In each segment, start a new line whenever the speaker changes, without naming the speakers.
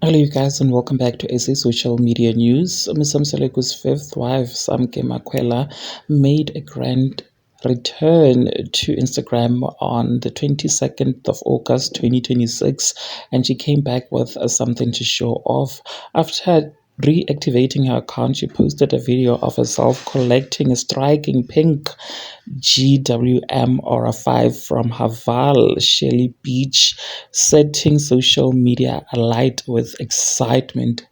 Hello, you guys, and welcome back to SA Social Media News. Ms. Mseleko's fifth wife, Samke Makwela, made a grand return to Instagram on the 22nd of August 2026, and she came back with something to show off. After reactivating her account, she posted a video of herself collecting a striking pink GWM Aura 5 from Haval, Shelly Beach, setting social media alight with excitement.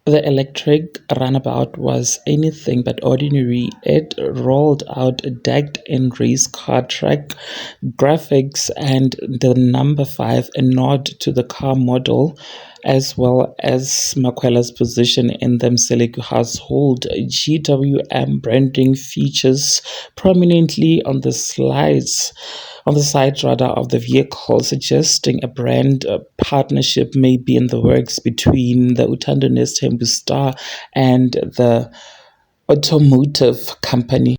The electric runabout was anything but ordinary. It rolled out decked in race car track graphics and the number 5, a nod to the car model, as well as Makwela's position in the Mseleku household. GWM branding features prominently on the side rather of the vehicle, suggesting a brand partnership may be in the works between the Utando Nestembu Star and the automotive company.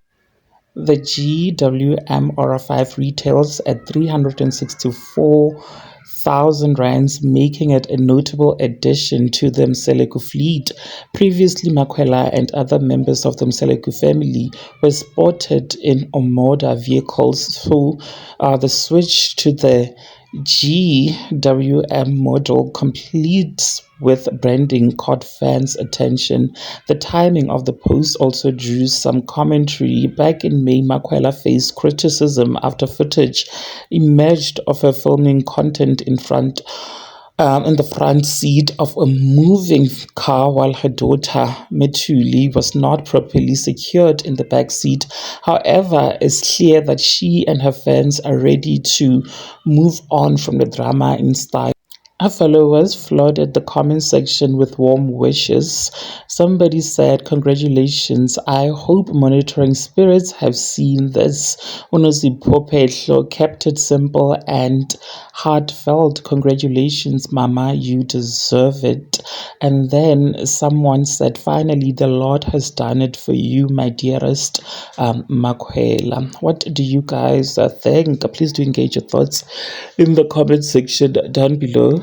The GWM Aura 5 retails at 364,000 rands, making it a notable addition to the Mseleku fleet. Previously, Makwela and other members of the Mseleku family were spotted in Omoda vehicles, so the switch to the GWM model, complete with branding, caught fans' attention. The timing of the post also drew some commentary. Back in May, Makwela faced criticism after footage emerged of her filming content in the front seat of a moving car while her daughter Methuli was not properly secured in the back seat. However, it's clear that she and her fans are ready to move on from the drama in style. Her followers flooded the comment section with warm wishes. Somebody said, "Congratulations, I hope monitoring spirits have seen this." Unozipho Phehlo kept it simple and heartfelt. "Congratulations, Mama, you deserve it." And then someone said, "Finally, the Lord has done it for you, my dearest Makwela." What do you guys think? Please do engage your thoughts in the comment section down below.